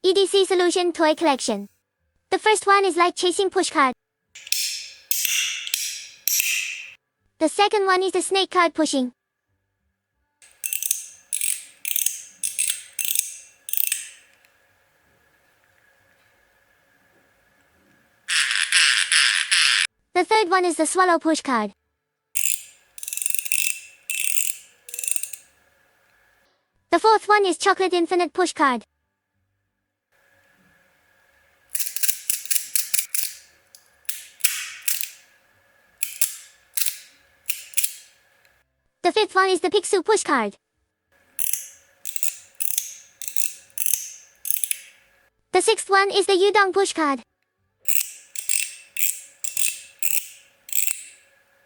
EDC Solution Toy Collection. The first one is like chasing pushcart. The second one is the snake card pushing. The third one is the swallow push card. The fourth one is chocolate infinite push card. The fifth one is the Picsou push card. The sixth one is the Udon push card.